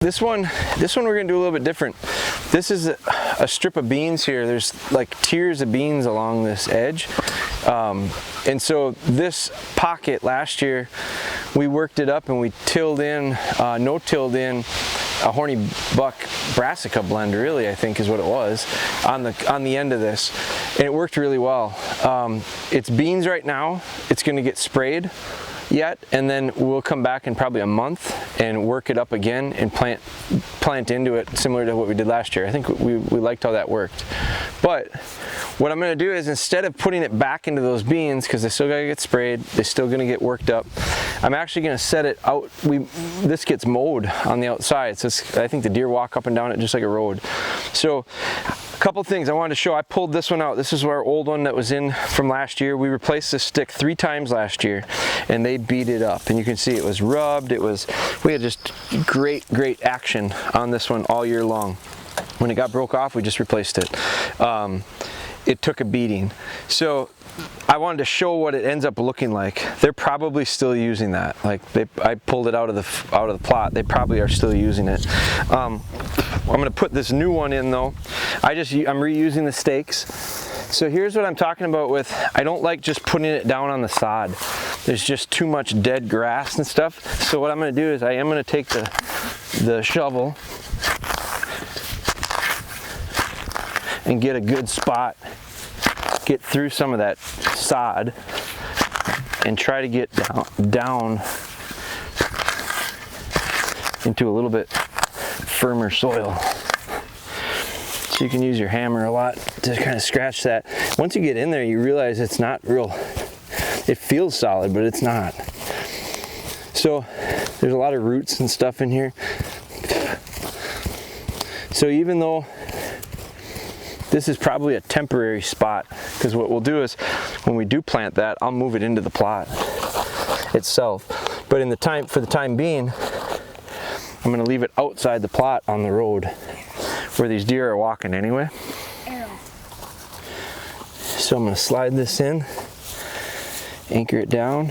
This one we're gonna do a little bit different. This is a strip of beans here. There's like tiers of beans along this edge. And so this pocket last year, we worked it up and we tilled in, no-tilled in a horny buck brassica blend, really, I think is what it was, on the end of this. And it worked really well. It's beans right now. It's gonna get sprayed yet, and then we'll come back in probably a month and work it up again and plant into it similar to what we did last year. I think we liked how that worked. But what I'm going to do is, instead of putting it back into those beans, because they still got to get sprayed, they're still going to get worked up, I'm actually going to set it out. This gets mowed on the outside, so I think the deer walk up and down it just like a road. So a couple things I wanted to show. I pulled this one out. This is our old one that was in from last year. We replaced this stick 3 times last year, and they beat it up. And you can see it was rubbed. We had just great action on this one all year long. When it got broke off, we just replaced it. It took a beating. So I wanted to show what it ends up looking like. They're probably still using that. Like I pulled it out of the plot. They probably are still using it. I'm gonna put this new one in though. I'm reusing the stakes. So here's what I'm talking about with, I don't like just putting it down on the sod. There's just too much dead grass and stuff. So what I'm gonna do is I am gonna take the shovel and get a good spot, get through some of that sod, and try to get down into a little bit firmer soil. So you can use your hammer a lot to kind of scratch that. Once you get in there, you realize it's not real, it feels solid, but it's not. So there's a lot of roots and stuff in here. So even though this is probably a temporary spot, because what we'll do is when we do plant that, I'll move it into the plot itself. But for the time being, I'm going to leave it outside the plot on the road where these deer are walking anyway. So I'm going to slide this in, anchor it down,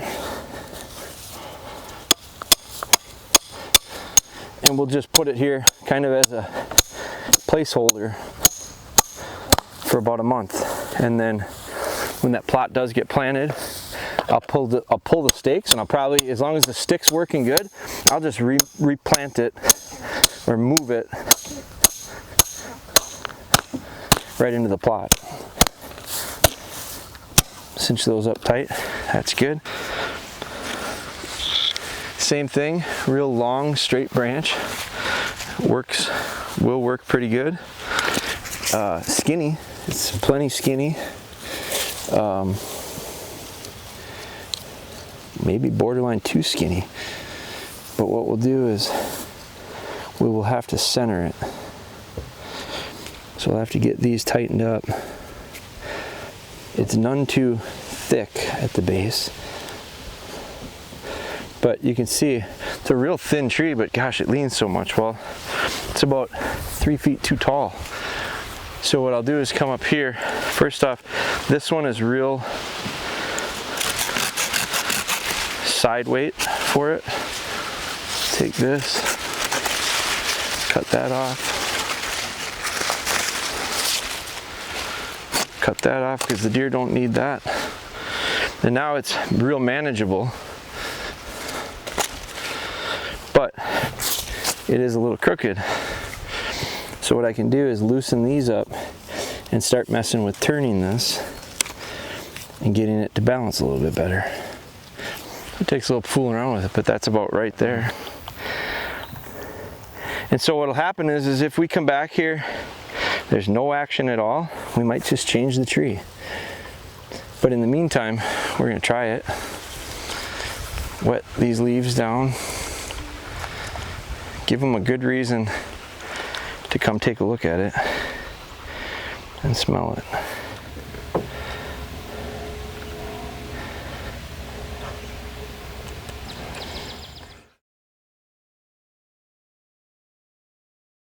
and we'll just put it here kind of as a placeholder for about a month. And then when that plot does get planted, I'll pull the stakes, and I'll probably, as long as the stick's working good, I'll just replant it or move it right into the plot. Cinch those up tight. That's good. Same thing, real long straight branch will work pretty good. Skinny, it's plenty skinny. Maybe borderline too skinny. But what we'll do is we will have to center it. So we'll have to get these tightened up. It's none too thick at the base. But you can see it's a real thin tree, but gosh, it leans so much. Well, it's about 3 feet too tall. So what I'll do is come up here. First off, this one is real side weight for it. Take this, cut that off. Cut that off because the deer don't need that. And now it's real manageable. But it is a little crooked. So what I can do is loosen these up and start messing with turning this and getting it to balance a little bit better. It takes a little fooling around with it, but that's about right there. And so what'll happen is if we come back here, there's no action at all, we might just change the tree. But in the meantime, we're gonna try it. Wet these leaves down. Give them a good reason to come take a look at it and smell it.